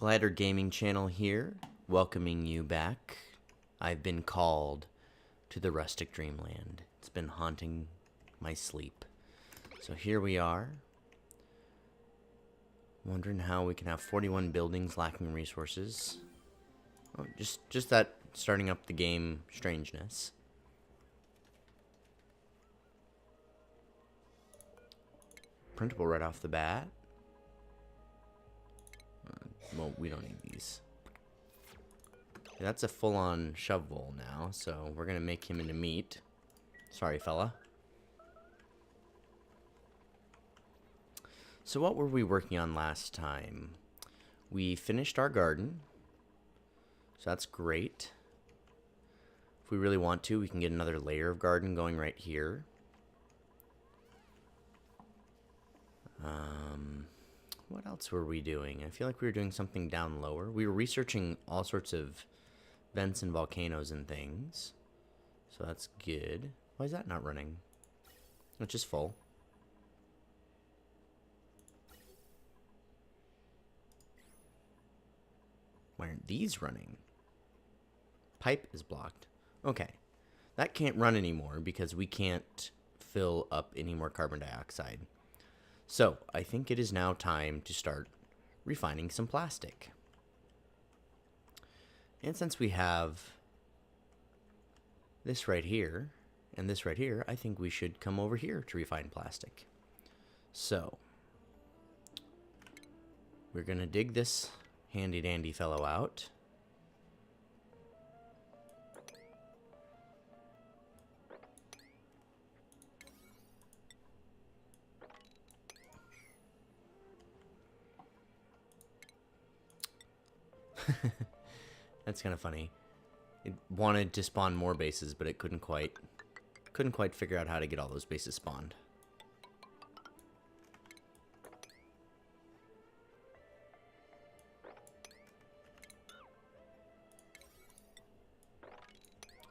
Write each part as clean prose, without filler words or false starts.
Glider Gaming Channel here, welcoming you back. I've been called to the Rustic Dreamland. It's been haunting my sleep. So here we are, wondering how we can have 41 buildings lacking resources. Oh, just that starting up the game strangeness. Printable right off the bat. Well, we don't need these. Yeah, that's a full-on shovel now, so we're gonna make him into meat. Sorry, fella. So what were we working on last time? We finished our garden, so that's great. If we really want to, we can get another layer of garden going right here. What else were we doing? I feel like we were doing something down lower. We were researching all sorts of vents and volcanoes and things. So that's good. Why is that not running? It's just full. Why aren't these running? Pipe is blocked. Okay. That can't run anymore because we can't fill up any more carbon dioxide. So, I think it is now time to start refining some plastic. And since we have this right here and this right here, I think we should come over here to refine plastic. So, we're going to dig this handy dandy fellow out. That's kind of funny. It wanted to spawn more bases, but it couldn't quite figure out how to get all those bases spawned.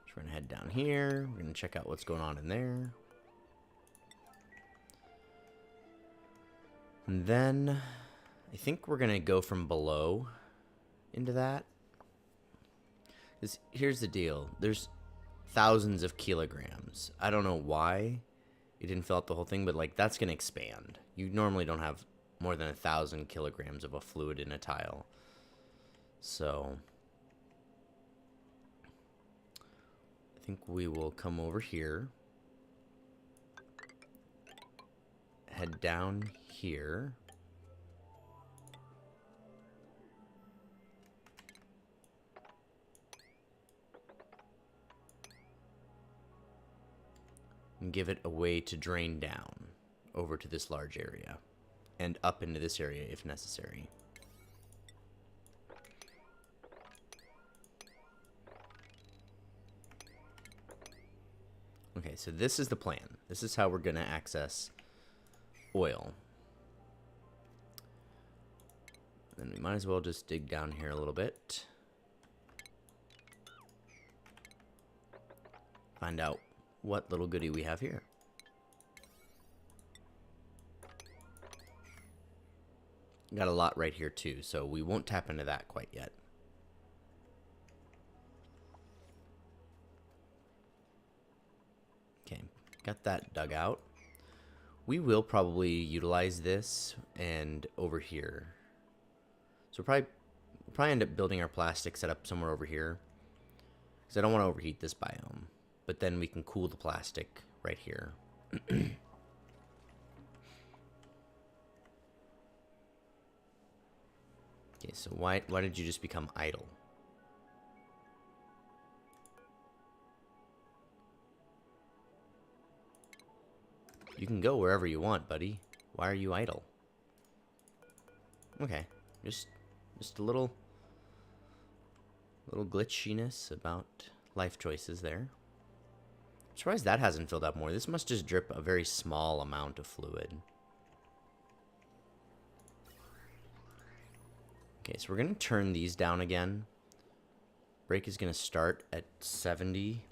So we're gonna head down here. We're gonna check out what's going on in there. And then I think we're gonna go from below into that. Here's the deal. There's thousands of kilograms. I don't know why it didn't fill out the whole thing, but like that's gonna expand. You normally don't have more than 1,000 kilograms of a fluid in a tile. So I think we will come over here, head down here. And give it a way to drain down over to this large area and up into this area if necessary. Okay, so this is the plan. This is how we're going to access oil. Then we might as well just dig down here a little bit. Find out what little goodie we have here. Got a lot right here too, so we won't tap into that quite yet. Okay, got that dug out. We will probably utilize this and over here. So we'll probably end up building our plastic setup somewhere over here, because I don't want to overheat this biome. But then we can cool the plastic right here. Okay, so why did you just become idle? You can go wherever you want, buddy. Why are you idle? Okay, just a little glitchiness about life choices there. I'm surprised that hasn't filled up more. This must just drip a very small amount of fluid. Okay, so we're going to turn these down again. Brake is going to start at 70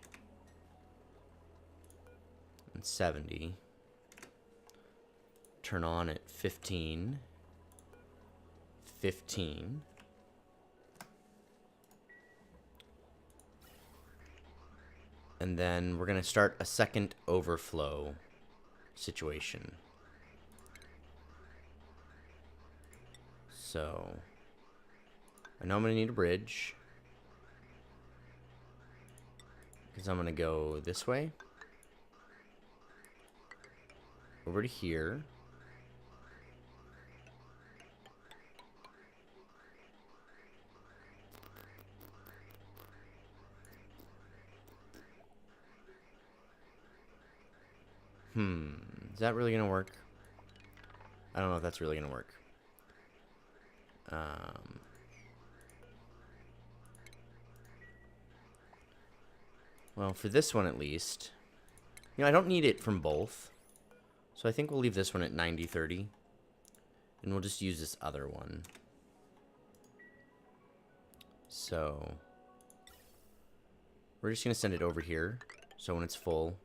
and 70. Turn on at 15. 15. And then we're going to start a second overflow situation. So, I know I'm going to need a bridge. Because I'm going to go this way. Over to here. Is that really going to work? I don't know if that's really going to work. Well, for this one at least. You know, I don't need it from both. So I think we'll leave this one at 90-30. And we'll just use this other one. So we're just going to send it over here. So when it's full,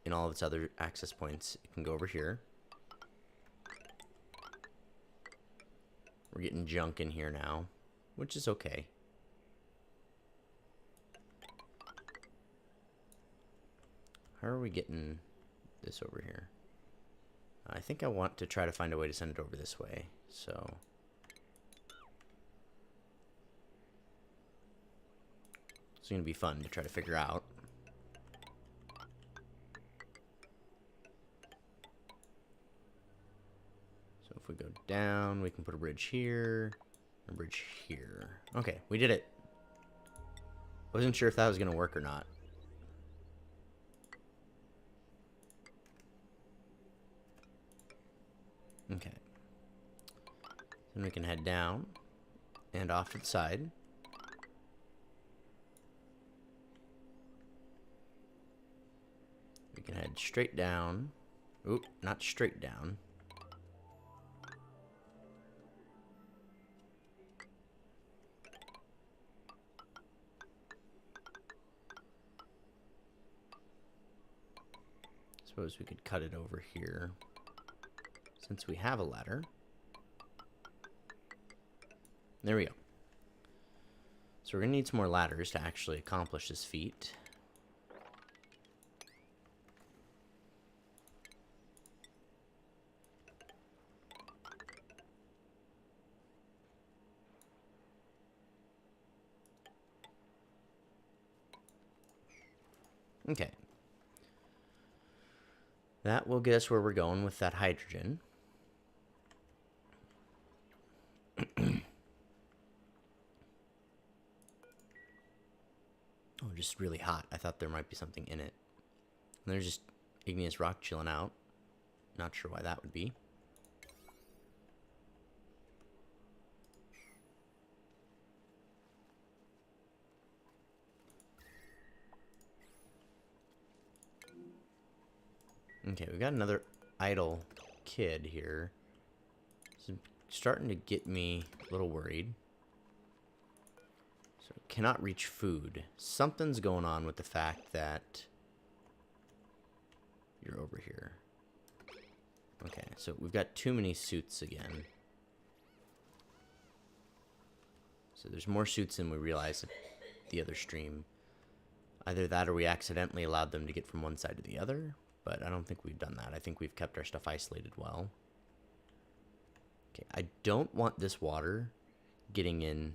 in all of its other access points, it can go over here. We're getting junk in here now, which is okay. How are we getting this over here? I think I want to try to find a way to send it over this way. So it's going to be fun to try to figure out. So if we go down, we can put a bridge here, a bridge here. Okay, we did it. Wasn't sure if that was going to work or not. Okay. Then we can head down and off to the side. We can head straight down. Oop, not straight down. Suppose we could cut it over here. Since we have a ladder. There we go. So we're going to need some more ladders to actually accomplish this feat. Okay. That will get us where we're going with that hydrogen. Oh, just really hot. I thought there might be something in it. And there's just igneous rock chilling out. Not sure why that would be. Okay, we got another idle kid here. This is starting to get me a little worried. So, cannot reach food. Something's going on with the fact that you're over here. Okay, so we've got too many suits again. So there's more suits than we realized at the other stream. Either that or we accidentally allowed them to get from one side to the other. But I don't think we've done that. I think we've kept our stuff isolated well. Okay, I don't want this water getting in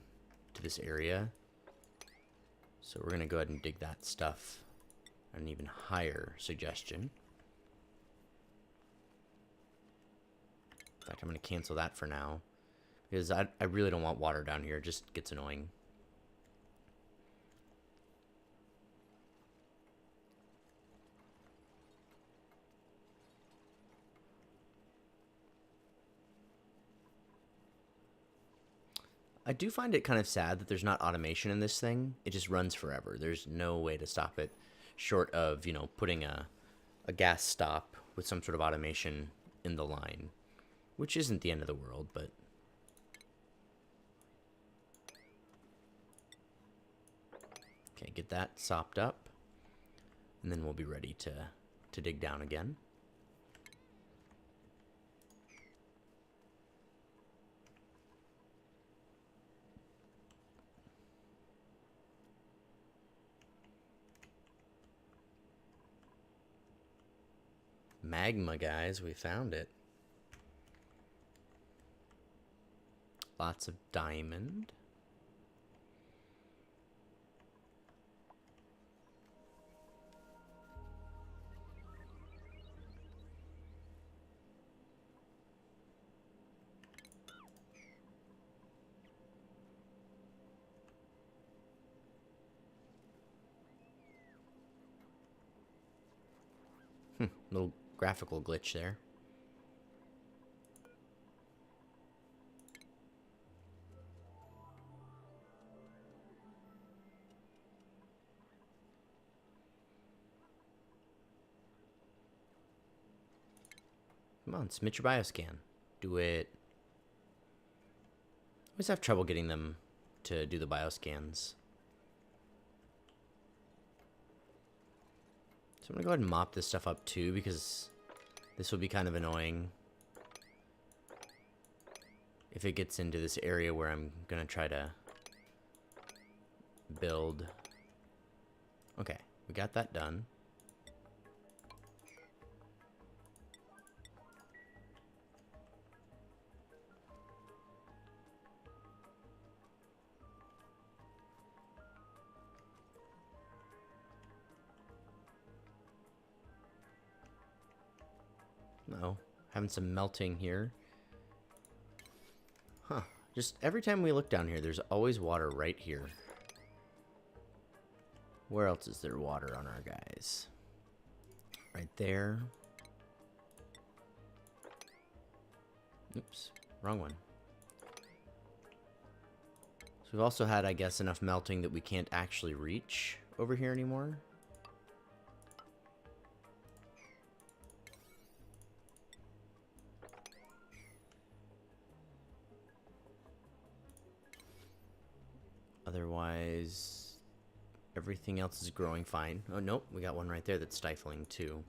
to this area. So we're going to go ahead and dig that stuff at an even higher suggestion. In fact, I'm going to cancel that for now. Because I really don't want water down here. It just gets annoying. I do find it kind of sad that there's not automation in this thing. It just runs forever. There's no way to stop it short of, you know, putting a gas stop with some sort of automation in the line, which isn't the end of the world, but okay, get that sopped up, and then we'll be ready to dig down again. Magma, guys. We found it. Lots of diamond. Little graphical glitch there. Come on, submit your bioscan. Do it. I always have trouble getting them to do the bioscans. So I'm gonna go ahead and mop this stuff up too, because this will be kind of annoying if it gets into this area where I'm gonna try to build. Okay, we got that done. No, having some melting here. Huh. Just every time we look down here, there's always water right here. Where else is there water on our guys? Right there. Oops, wrong one. So we've also had, I guess, enough melting that we can't actually reach over here anymore. Otherwise, everything else is growing fine. Oh, nope, we got one right there that's stifling too.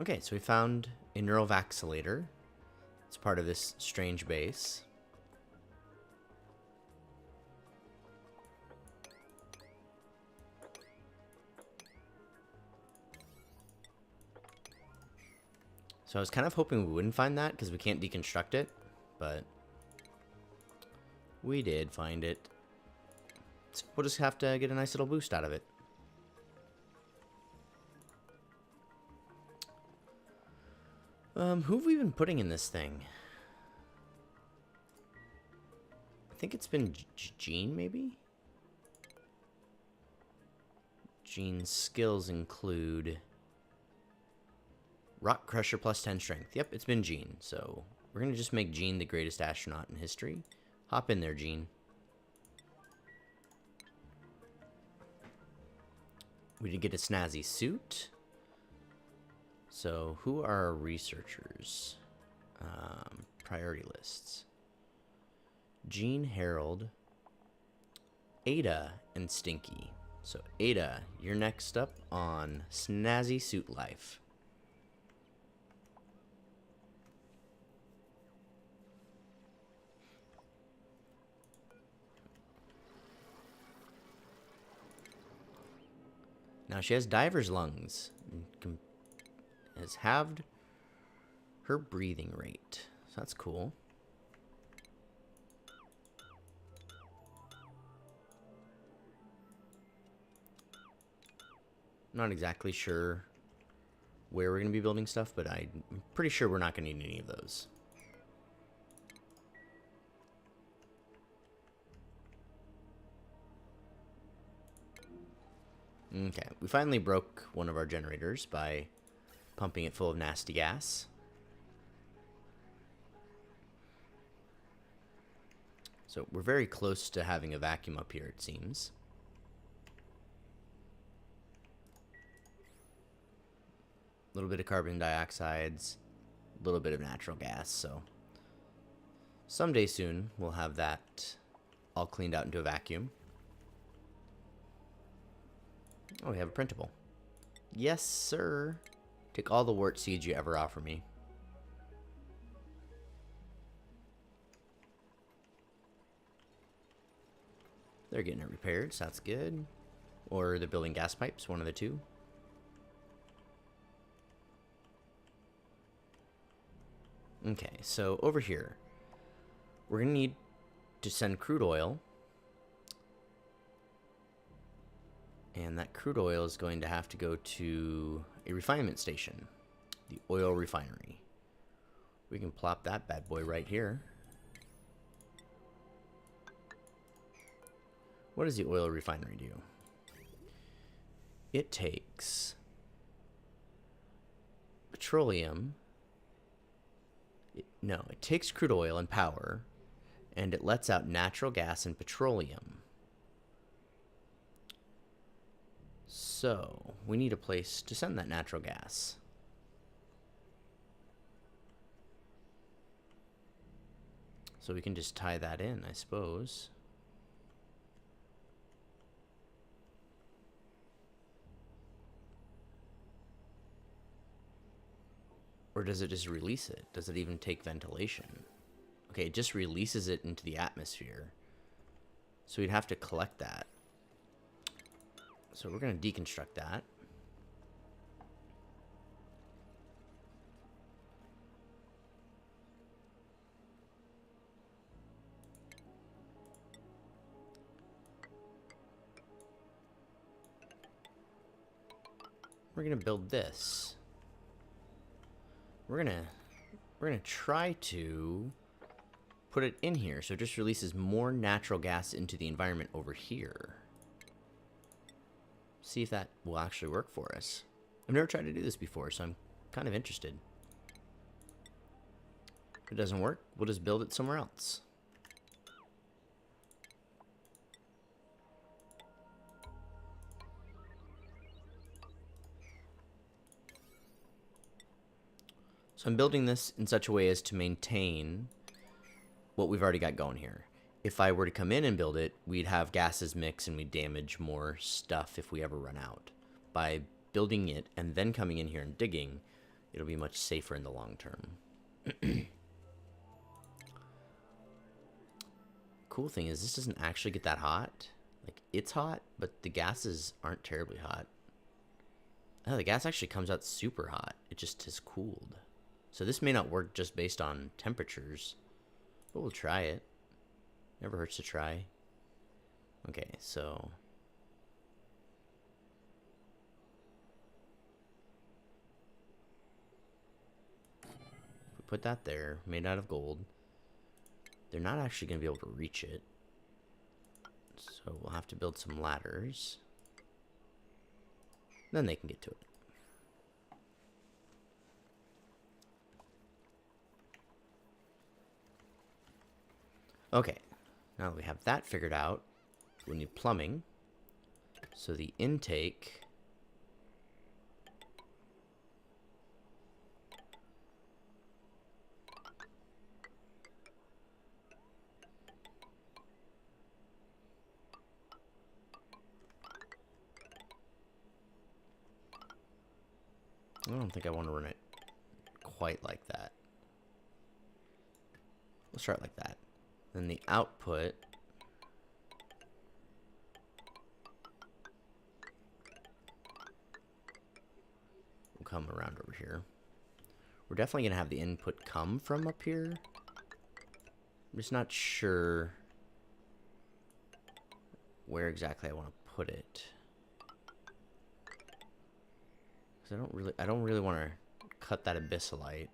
Okay, so we found a neural vacillator. It's part of this strange base. So I was kind of hoping we wouldn't find that because we can't deconstruct it, but we did find it. So we'll just have to get a nice little boost out of it. Who have we been putting in this thing? I think it's been Gene, maybe? Gene's skills include Rock Crusher plus 10 strength. Yep, it's been Gene. So we're going to just make Gene the greatest astronaut in history. Hop in there, Gene. We did get a snazzy suit. So who are our researchers? Priority lists. Gene, Harold, Ada, and Stinky. So Ada, you're next up on Snazzy Suit Life. Now she has diver's lungs. Has halved her breathing rate. So that's cool. Not exactly sure where we're going to be building stuff, but I'm pretty sure we're not going to need any of those. Okay, we finally broke one of our generators by pumping it full of nasty gas. So we're very close to having a vacuum up here, it seems. A little bit of carbon dioxides, a little bit of natural gas, so someday soon we'll have that all cleaned out into a vacuum. Oh, we have a printable. Yes, sir. Take all the wart seeds you ever offer me. They're getting it repaired, so that's good. Or they're building gas pipes, one of the two. Okay, so over here, we're going to need to send crude oil. And that crude oil is going to have to go to a refinement station, the oil refinery. We can plop that bad boy right here. What does the oil refinery do? It takes petroleum. It takes crude oil and power, and it lets out natural gas and petroleum. So, we need a place to send that natural gas. So we can just tie that in, I suppose. Or does it just release it? Does it even take ventilation? Okay, it just releases it into the atmosphere. So we'd have to collect that. So we're going to deconstruct that. We're going to build this. We're gonna try to put it in here so it just releases more natural gas into the environment over here. See if that will actually work for us. I've never tried to do this before, so I'm kind of interested. If it doesn't work, we'll just build it somewhere else. So I'm building this in such a way as to maintain what we've already got going here. If I were to come in and build it, we'd have gases mix and we'd damage more stuff if we ever run out. By building it and then coming in here and digging, it'll be much safer in the long term. Cool thing is this doesn't actually get that hot. Like, it's hot, but the gases aren't terribly hot. Oh, the gas actually comes out super hot. It just has cooled. So this may not work just based on temperatures, but we'll try it. Never hurts to try. Okay, so we put that there, made out of gold. They're not actually going to be able to reach it, so we'll have to build some ladders. Then they can get to it. Okay, now that we have that figured out, we need plumbing. So the intake I don't think I want to run it quite like that. We'll start like that. Then the output will come around over here. We're definitely going to have the input come from up here. I'm just not sure where exactly I want to put it. Because I don't really want to cut that abyssalite.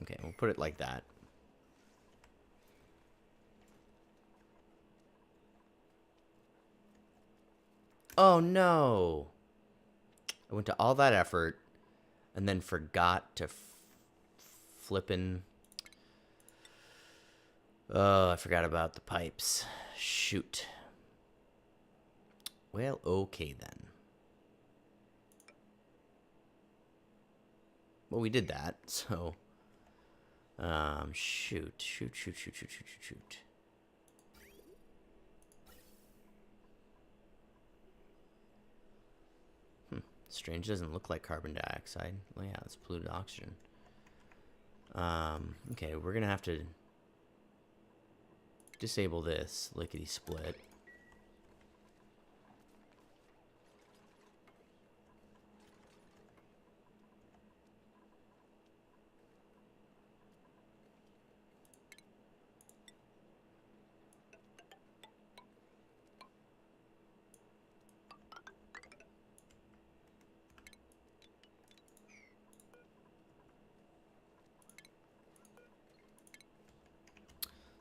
Okay, we'll put it like that. Oh no! I went to all that effort and then forgot to flippin'... Oh, I forgot about the pipes. Shoot. Well, okay then. Well, we did that, so... shoot. Strange, doesn't look like carbon dioxide. Oh yeah, it's polluted oxygen. Okay, we're gonna have to disable this lickety split.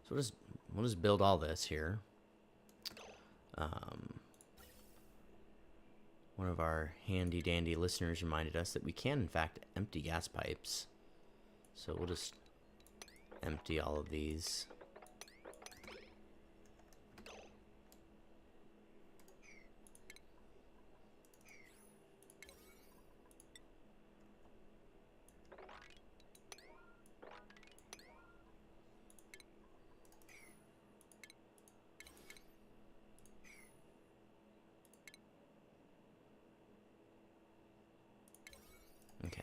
So we'll just build all this here. One of our handy dandy listeners reminded us that we can in fact empty gas pipes. So we'll just empty all of these. Okay.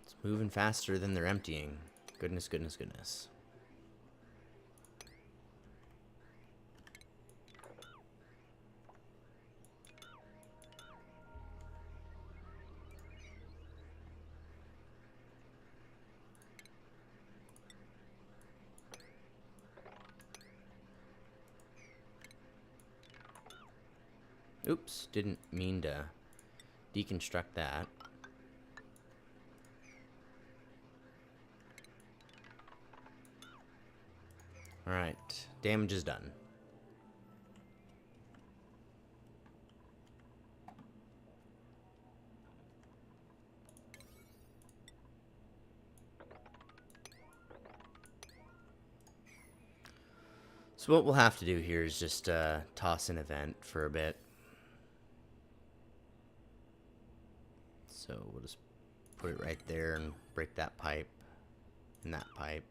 It's moving faster than they're emptying. Goodness, goodness, goodness. Oops, didn't mean to deconstruct that. Alright, damage is done. So what we'll have to do here is just toss an event for a bit. So we'll just put it right there and break that pipe and that pipe.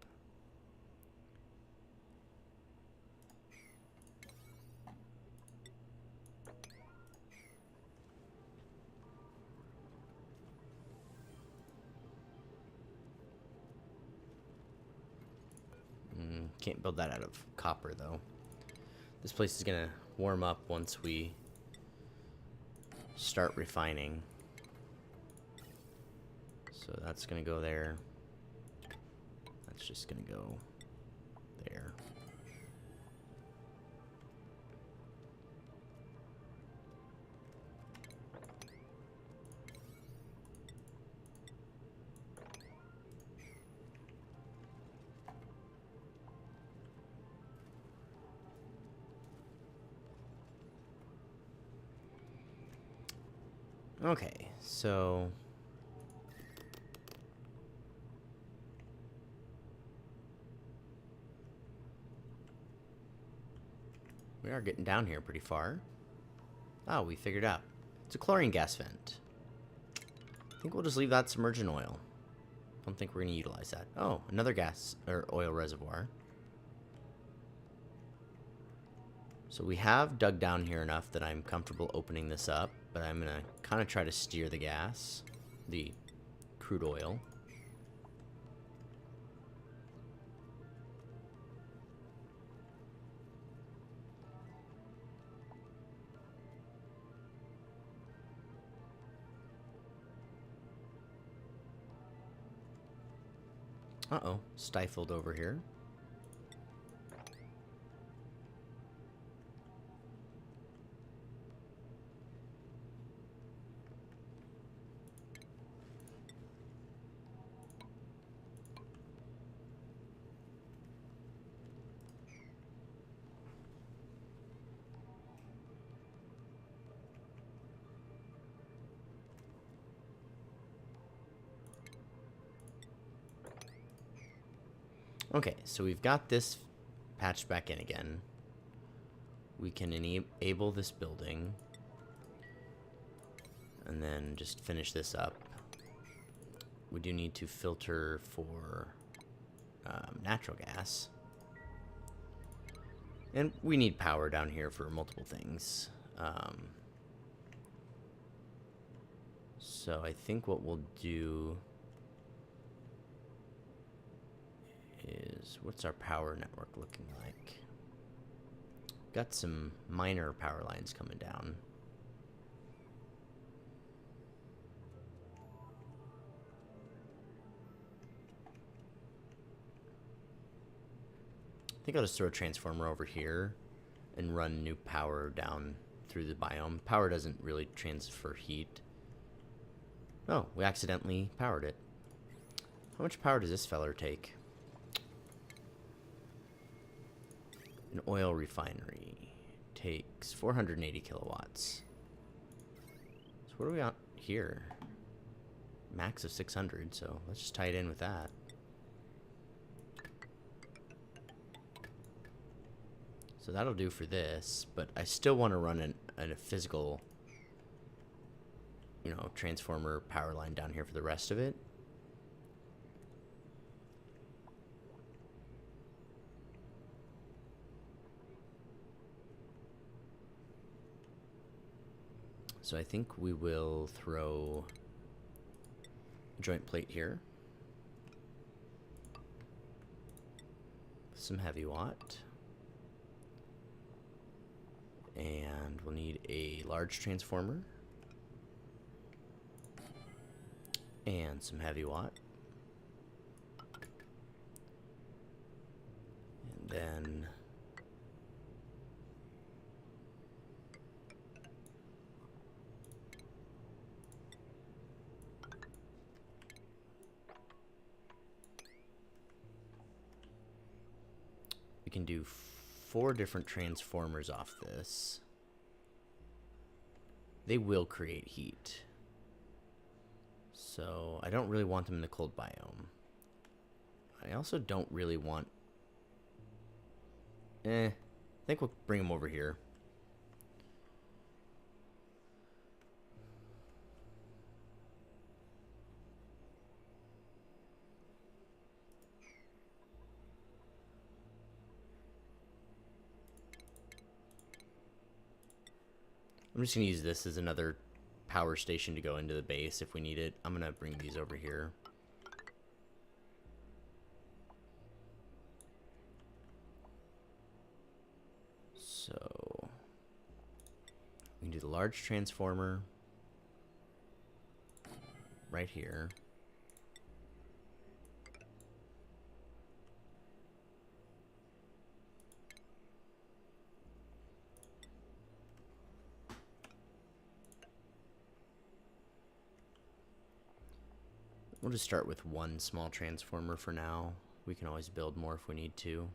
Can't build that out of copper though. This place is gonna warm up once we start refining. So that's gonna go there. That's just gonna go there. Okay, so we are getting down here pretty far. Oh, we figured out. It's a chlorine gas vent. I think we'll just leave that submerged in oil. Don't think we're going to utilize that. Oh, another gas or oil reservoir. So we have dug down here enough that I'm comfortable opening this up, but I'm going to kind of try to steer the gas, the crude oil. Uh-oh, stifled over here. Okay, so we've got this patched back in again. We can enable this building and then just finish this up. we do need to filter for natural gas. And we need power down here for multiple things. So I think what we'll do is, what's our power network looking like? Got some minor power lines coming down. I think I'll just throw a transformer over here and run new power down through the biome. Power doesn't really transfer heat. Oh, we accidentally powered it. How much power does this feller take? An oil refinery takes 480 kilowatts. So what are we on here? Max of 600, so let's just tie it in with that. So that'll do for this, but I still want to run a physical, you know, transformer power line down here for the rest of it. So I think we will throw a joint plate here. Some heavy watt. And we'll need a large transformer. And some heavy watt. And then we can do 4 different transformers off this. They will create heat. So I don't really want them in the cold biome. I also don't really want... I think we'll bring them over here. I'm just going to use this as another power station to go into the base if we need it. I'm going to bring these over here. So we can do the large transformer right here. We'll just start with 1 small transformer for now. We can always build more if we need to.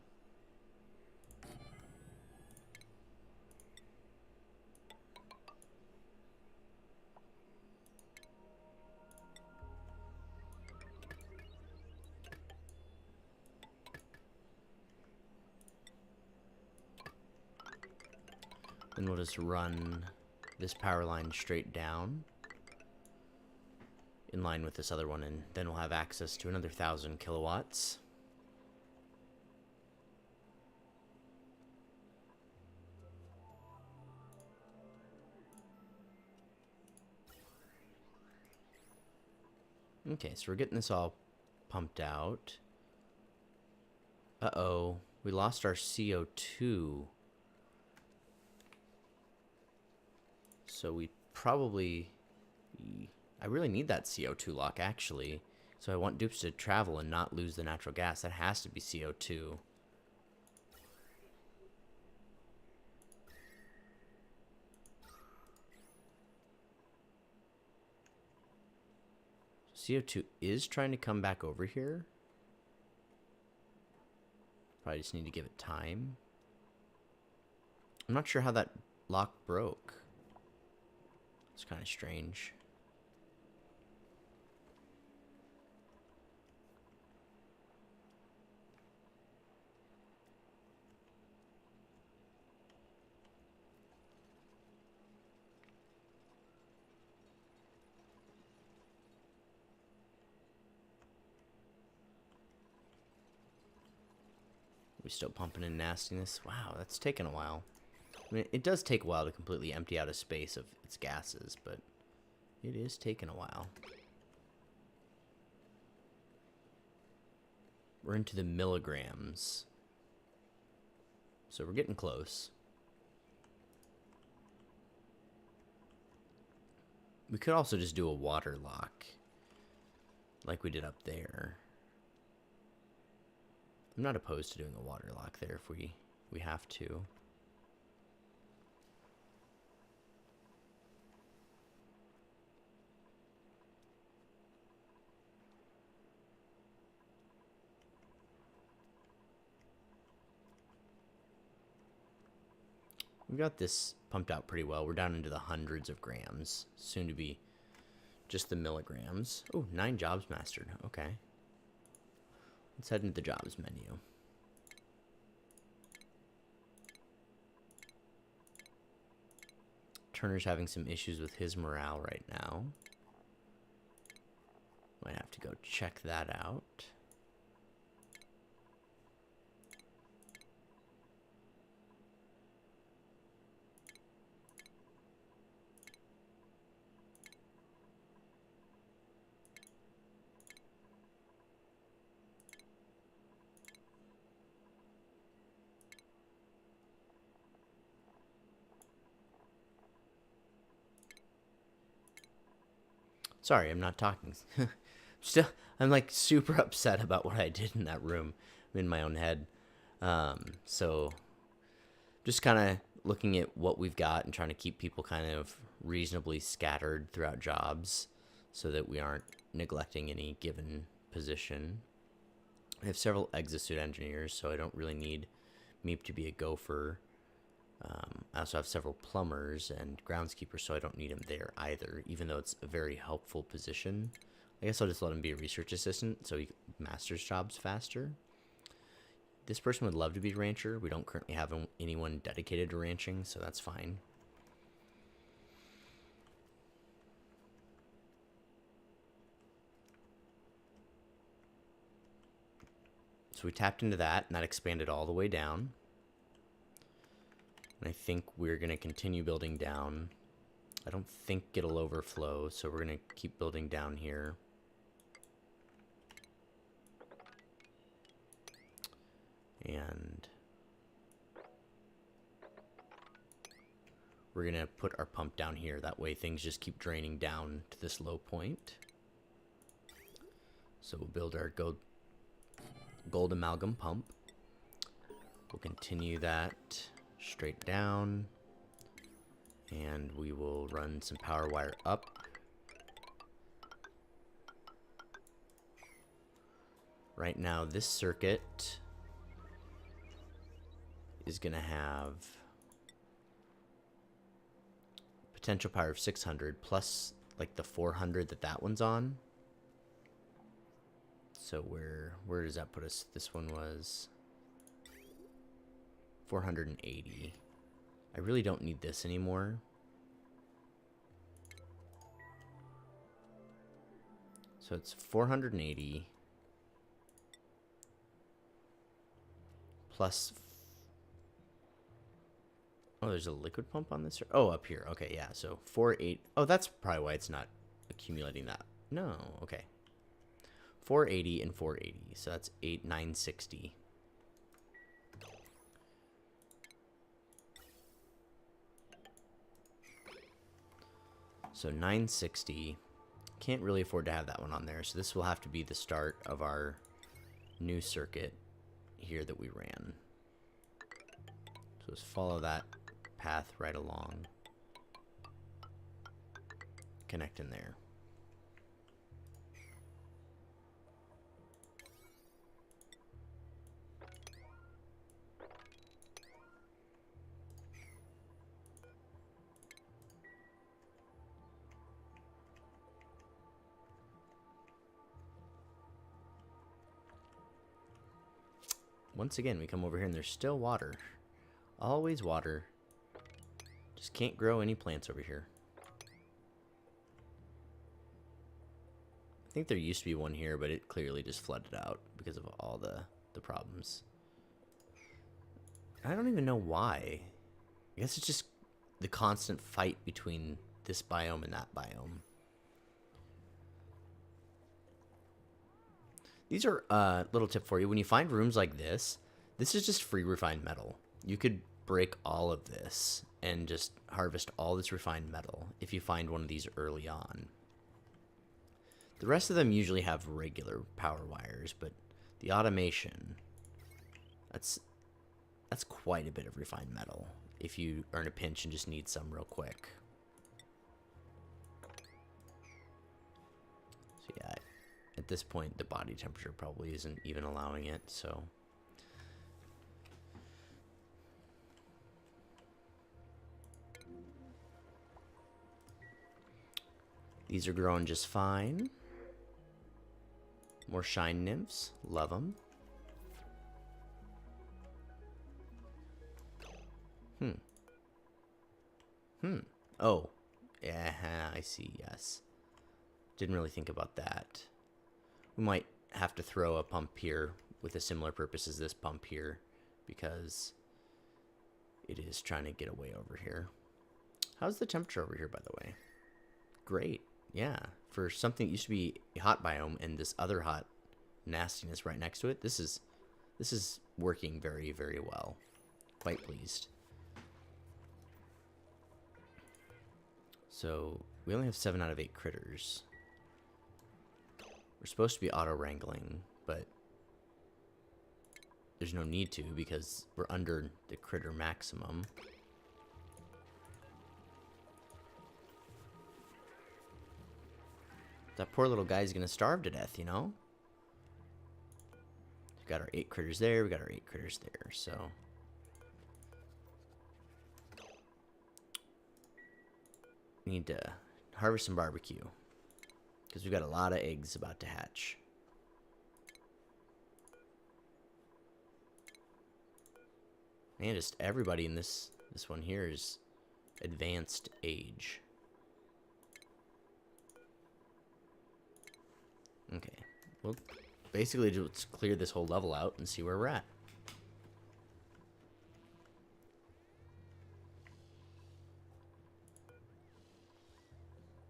Then we'll just run this power line straight down in line with this other one, and then we'll have access to another 1,000 kilowatts. Okay, so we're getting this all pumped out. Uh-oh, we lost our CO2. So we probably... I really need that CO2 lock, actually. So I want dupes to travel and not lose the natural gas. That has to be CO2. CO2 is trying to come back over here. Probably just need to give it time. I'm not sure how that lock broke. It's kind of strange. still pumping in nastiness? Wow, that's taken a while. I mean, it does take a while to completely empty out a space of its gases, but it is taking a while. We're into the milligrams. So we're getting close. We could also just do a water lock, like we did up there. I'm not opposed to doing a water lock there if we have to. We've got this pumped out pretty well. We're down into the hundreds of grams. Soon to be just the milligrams. Oh, 9 jobs mastered. Okay. Let's head into the jobs menu. Turner's having some issues with his morale right now. Might have to go check that out. Sorry, I'm not talking. I'm like super upset about what I did in that room. I'm in my own head. So just kind of looking at what we've got and trying to keep people kind of reasonably scattered throughout jobs so that we aren't neglecting any given position. I have several exosuit engineers, so I don't really need Meep to be a gopher. I also have several plumbers and groundskeepers, so I don't need him there either, even though it's a very helpful position. I guess I'll just let him be a research assistant so he masters jobs faster. This person would love to be a rancher. We don't currently have anyone dedicated to ranching, so that's fine. So we tapped into that, and that expanded all the way down. And I think we're going to continue building down. I don't think it'll overflow, so we're going to keep building down here. And we're going to put our pump down here. That way things just keep draining down to this low point. So we'll build our gold amalgam pump. We'll continue that straight down, and we will run some power wire up. Right now, this circuit is going to have potential power of 600 plus like the 400 that one's on. So where does that put us? This one was 480. I really don't need this anymore. So it's 480 plus. Oh, there's a liquid pump on this. Oh, up here. Okay, yeah. So 480. Oh, that's probably why it's not accumulating that. No, okay. 480 and 480. So that's 960. So 960. Can't really afford to have that one on there. So this will have to be the start of our new circuit here that we ran. So let's follow that path right along. Connect in there. Once again, we come over here and there's still water. Always water. Just can't grow any plants over here. I think there used to be one here, but it clearly just flooded out because of all the problems. I don't even know why. I guess it's just the constant fight between this biome and that biome. These are a little tip for you. When you find rooms like this is just free refined metal. You could break all of this and just harvest all this refined metal if you find one of these early on. The rest of them usually have regular power wires, but the automation, that's quite a bit of refined metal if you are in a pinch and just need some real quick. So yeah, at this point the body temperature probably isn't even allowing it, so these are growing just fine. More shine nymphs, love them. Oh, yeah, I see, yes. Didn't really think about that. We might have to throw a pump here with a similar purpose as this pump here, because it is trying to get away over here. How's the temperature over here, by the way? Great, yeah. For something that used to be a hot biome and this other hot nastiness right next to it, this is working very, very well. Quite pleased. So we only have 7 out of 8 critters. We're supposed to be auto wrangling, but there's no need to because we're under the critter maximum. That poor little guy's gonna starve to death, you know? We've got our 8 critters there, we got our 8 critters there, so. We need to harvest some barbecue because we've got a lot of eggs about to hatch. And just everybody in this one here is advanced age. Okay, well, basically let's clear this whole level out and see where we're at.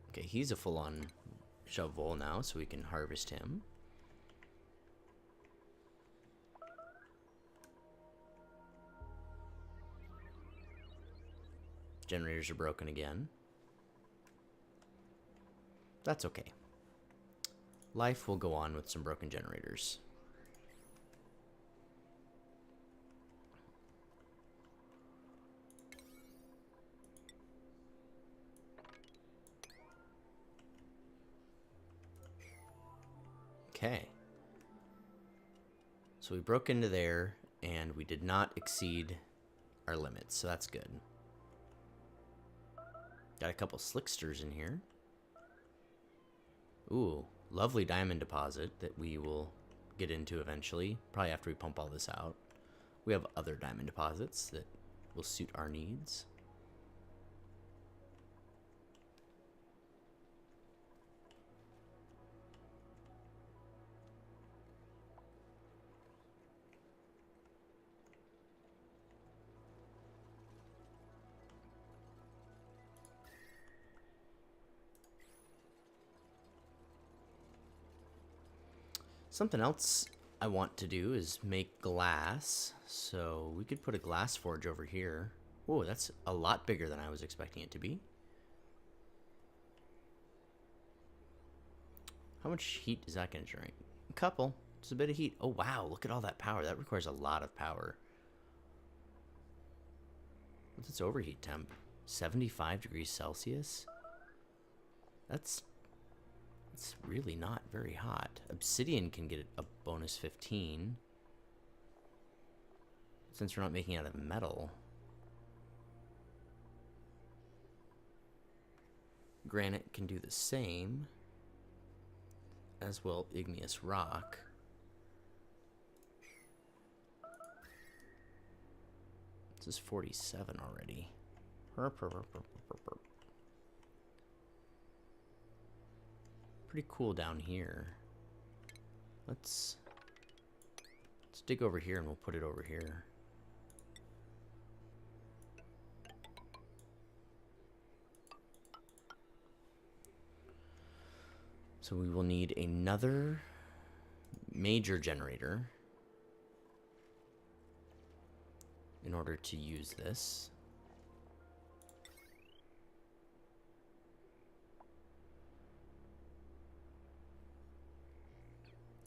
Okay, he's a full-on shovel now, so we can harvest him. Generators are broken again. That's okay. Life will go on with some broken generators. Okay. So we broke into there, and we did not exceed our limits, so that's good. Got a couple slicksters in here. Ooh, lovely diamond deposit that we will get into eventually, probably after we pump all this out. We have other diamond deposits that will suit our needs. Something else I want to do is make glass, so we could put a glass forge over here. Whoa, that's a lot bigger than I was expecting it to be. How much heat is that going to generate? A couple. It's a bit of heat. Oh, wow, look at all that power. That requires a lot of power. What's its overheat temp? 75 degrees Celsius? That's really not very hot. Obsidian can get a bonus 15. Since we're not making it out of metal. Granite can do the same. As will igneous rock. This is 47 already. Pretty cool down here. Let's dig over here and we'll put it over here. So we will need another major generator in order to use this.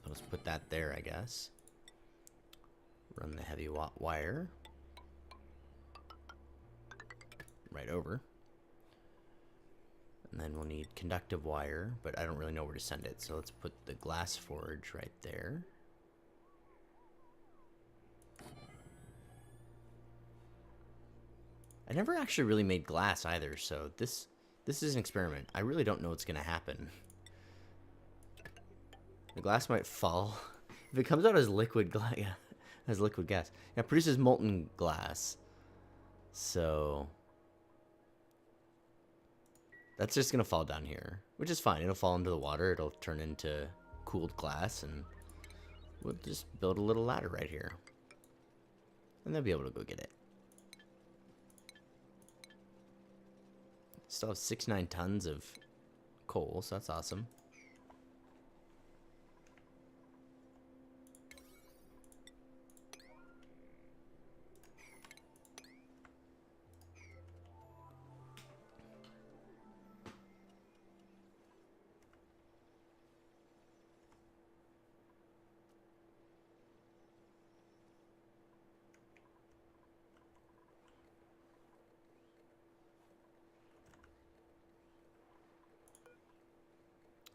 Let's put that there, I guess. Run the heavy wire right over. And then we'll need conductive wire, but I don't really know where to send it. So let's put the glass forge right there. I never actually really made glass either, so this is an experiment. I really don't know what's going to happen. The glass might fall. If it comes out as liquid glass, yeah, as liquid gas. Yeah, it produces molten glass. So that's just gonna fall down here, which is fine. It'll fall into the water. It'll turn into cooled glass, and we'll just build a little ladder right here, and they'll be able to go get it. Still have 69 tons of coal, so that's awesome.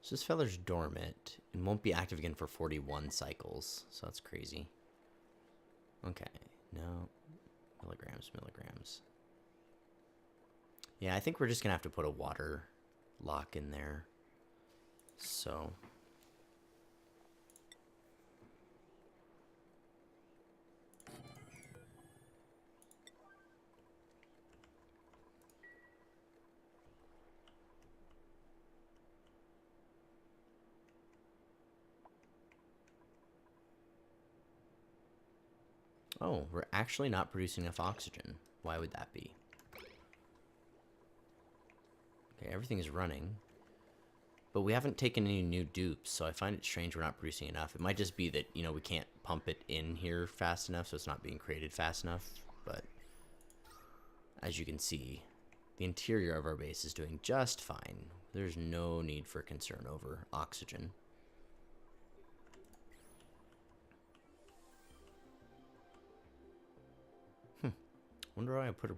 So this feller's dormant and won't be active again for 41 cycles. So that's crazy. Okay, no. Milligrams. Yeah, I think we're just going to have to put a water lock in there. So oh, we're actually not producing enough oxygen. Why would that be? Okay, everything is running. But we haven't taken any new dupes, so I find it strange we're not producing enough. It might just be that, you know, we can't pump it in here fast enough, so it's not being created fast enough. But as you can see, the interior of our base is doing just fine. There's no need for concern over oxygen. Wonder why I put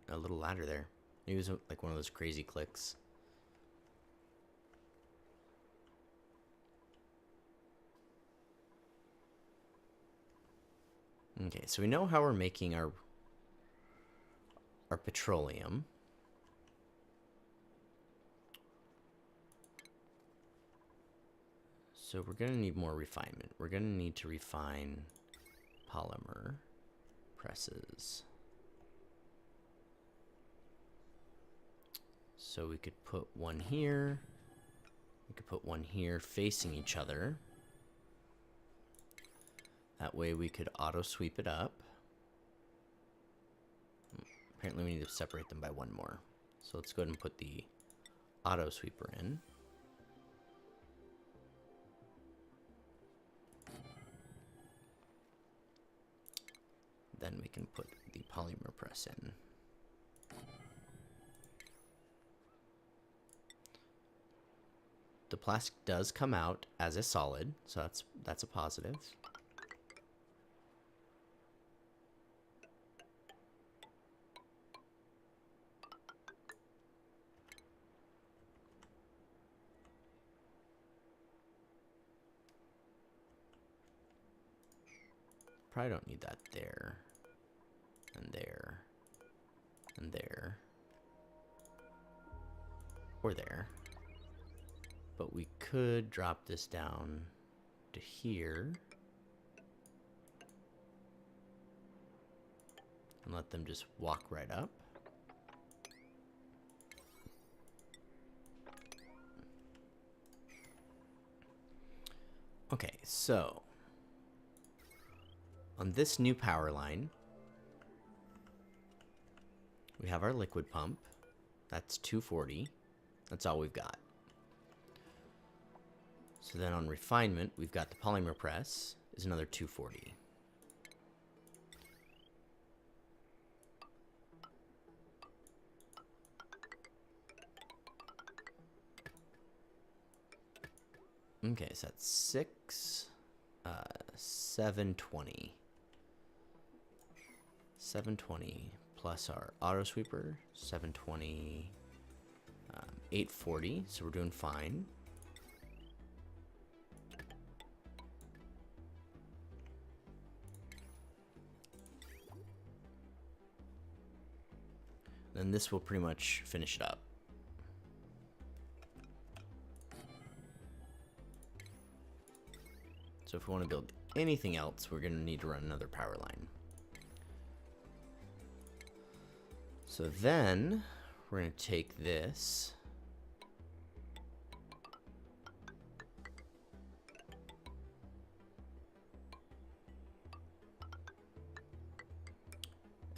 a little ladder there. Maybe it was like one of those crazy clicks. Okay, so we know how we're making our petroleum. So we're going to need more refinement. We're going to need to refine polymer presses. So we could put one here. We could put one here facing each other. That way we could auto sweep it up. Apparently we need to separate them by one more. So let's go ahead and put the auto sweeper in. Then we can put the polymer press in. The plastic does come out as a solid, so that's a positive. Probably don't need that there, and there, and there, or there. But we could drop this down to here and let them just walk right up. Okay, so on this new power line, we have our liquid pump. That's 240. That's all we've got. So then on refinement, we've got the polymer press is another 240. Okay, so that's 720. 720 plus our auto sweeper, 720, 840, so we're doing fine. Then this will pretty much finish it up. So if we want to build anything else, we're going to need to run another power line. So then we're going to take this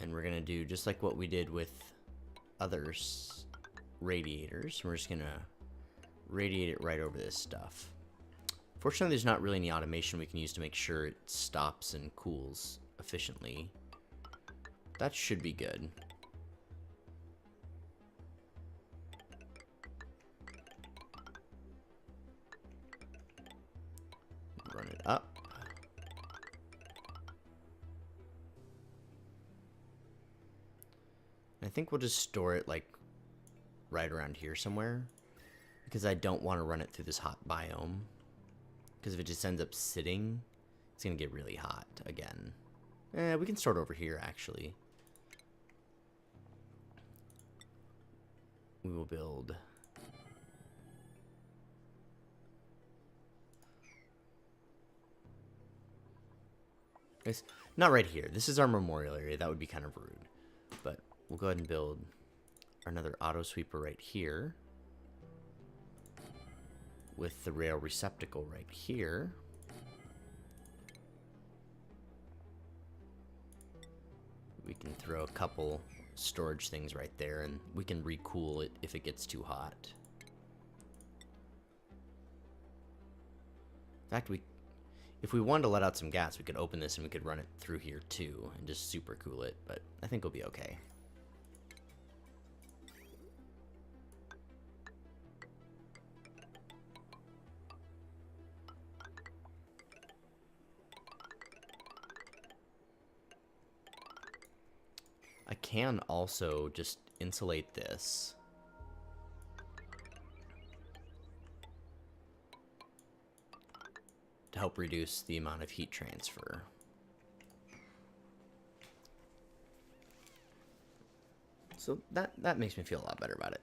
and we're going to do just like what we did with other radiators. We're just going to radiate it right over this stuff. Fortunately, there's not really any automation we can use to make sure it stops and cools efficiently. That should be good. Run it up. I think we'll just store it like right around here somewhere, because I don't want to run it through this hot biome. Because if it just ends up sitting, it's going to get really hot again. We can store it over here, actually. We will build... Not right here. This is our memorial area. That would be kind of rude. But we'll go ahead and build another auto sweeper right here, with the rail receptacle right here. We can throw a couple storage things right there, and we can recool it if it gets too hot. In fact, if we wanted to let out some gas, we could open this and we could run it through here too and just super cool it, but I think we'll be okay. I can also just insulate this. To help reduce the amount of heat transfer. So that makes me feel a lot better about it.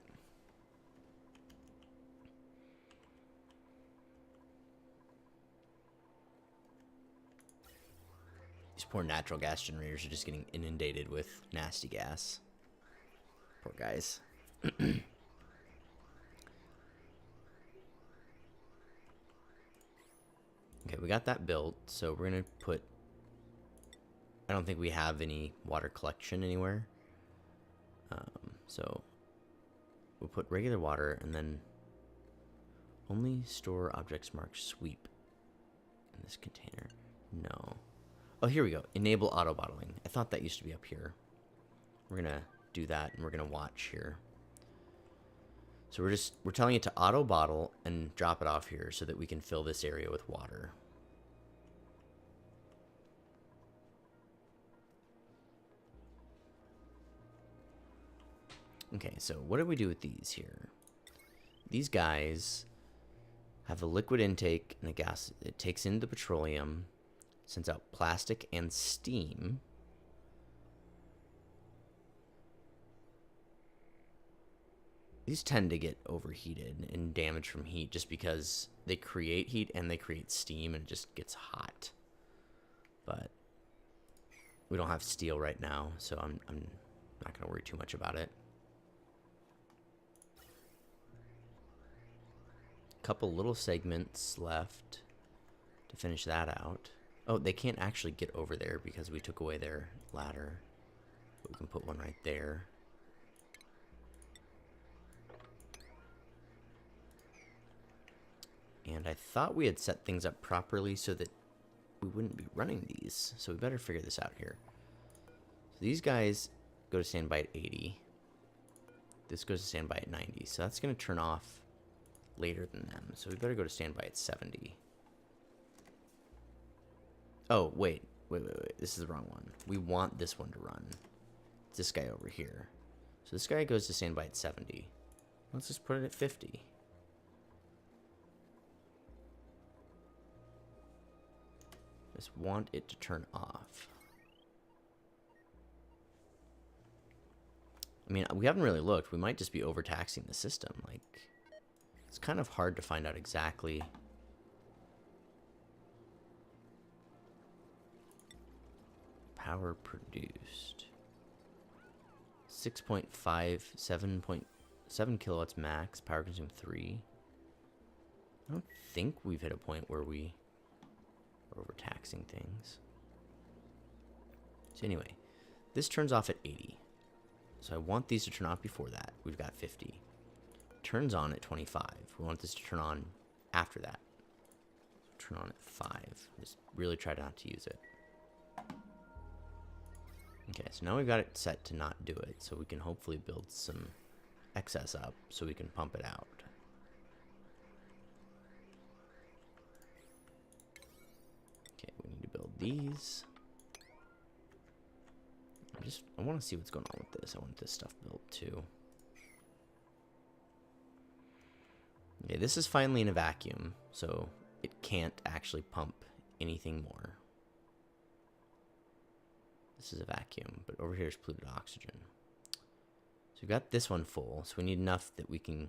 These poor natural gas generators are just getting inundated with nasty gas. Poor guys. Okay, we got that built, so we're gonna put... I don't think we have any water collection anywhere. So we'll put regular water and then only store objects marked sweep in this container. No. Oh, here we go. Enable auto bottling. I thought that used to be up here. We're gonna do that and we're gonna watch here. So we're telling it to auto bottle and drop it off here so that we can fill this area with water. Okay, so what do we do with these here? These guys have a liquid intake and a gas. It takes in the petroleum, sends out plastic and steam. These tend to get overheated and damaged from heat just because they create heat and they create steam and it just gets hot. But we don't have steel right now, so I'm not going to worry too much about it. Couple little segments left to finish that out. Oh, they can't actually get over there because we took away their ladder. But we can put one right there. And I thought we had set things up properly so that we wouldn't be running these. So we better figure this out here. So these guys go to standby at 80. This goes to standby at 90. So that's going to turn off later than them. So we better go to standby at 70. Oh, wait. This is the wrong one. We want this one to run. It's this guy over here. So this guy goes to standby at 70. Let's just put it at 50. Just want it to turn off. I mean, we haven't really looked. We might just be overtaxing the system. Like, it's kind of hard to find out exactly. Power produced. 6.5, 7.7 kilowatts max. Power consumed 3. I don't think we've hit a point where we are overtaxing things. So anyway, this turns off at 80. So I want these to turn off before that. We've got 50. Turns on at 25. We want this to turn on after that. Turn on at 5. Just really try not to use it. Okay, so now we've got it set to not do it. So we can hopefully build some excess up so we can pump it out. Okay, we need to build these. I want to see what's going on with this. I want this stuff built too. Okay, this is finally in a vacuum, so it can't actually pump anything more. This is a vacuum, but over here is polluted oxygen. So we've got this one full, so we need enough that we can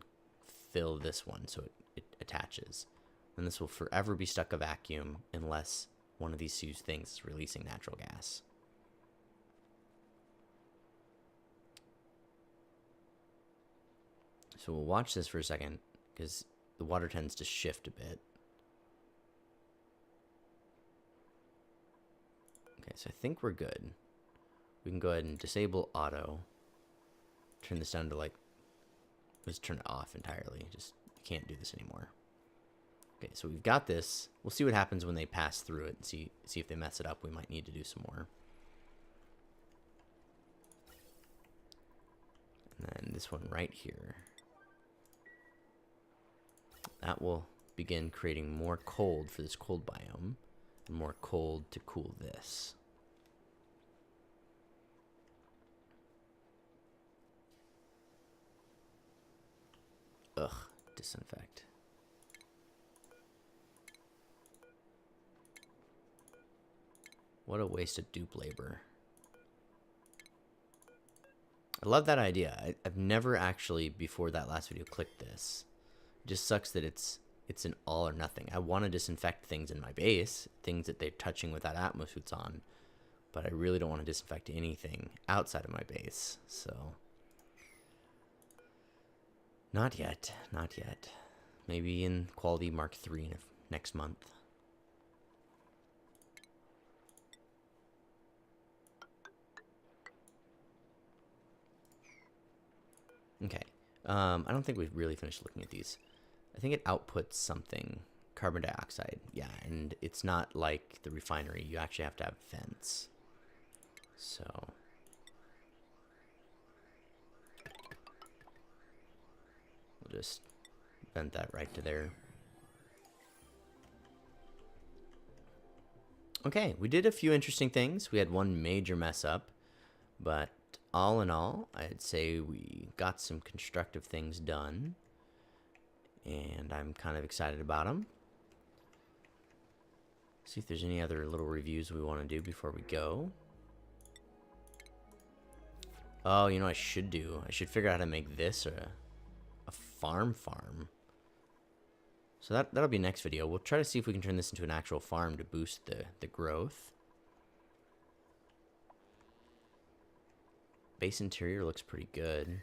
fill this one so it attaches. And this will forever be stuck a vacuum unless one of these two things is releasing natural gas. So we'll watch this for a second, because the water tends to shift a bit. Okay, so I think we're good. We can go ahead and disable auto. Turn this down to like, let's turn it off entirely. Just, you can't do this anymore. Okay, so we've got this. We'll see what happens when they pass through it and see if they mess it up. We might need to do some more. And then this one right here. That will begin creating more cold for this cold biome, and more cold to cool this. Ugh, disinfect. What a waste of dupe labor. I love that idea. I've never actually, before that last video, clicked this. It just sucks that it's an all or nothing. I want to disinfect things in my base, things that they're touching without Atmos suits on, but I really don't want to disinfect anything outside of my base, so... Not yet, not yet. Maybe in Quality Mark III next month. Okay, I don't think we've really finished looking at these. I think it outputs something, carbon dioxide, yeah, and it's not like the refinery. You actually have to have vents. So, we'll just vent that right to there. Okay, we did a few interesting things. We had one major mess up, but all in all, I'd say we got some constructive things done, and I'm kind of excited about them. See if there's any other little reviews we want to do before we go. Oh, you know what I should do? I should figure out how to make this a farm. So that'll be next video. We'll try to see if we can turn this into an actual farm to boost the growth. Base interior looks pretty good.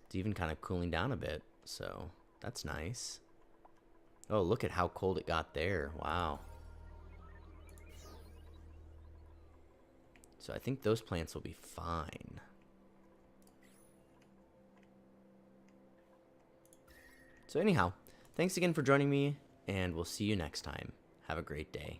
It's even kind of cooling down a bit, so that's nice. Oh, look at how cold it got there. Wow. So I think those plants will be fine. So anyhow, thanks again for joining me and we'll see you next time. Have a great day.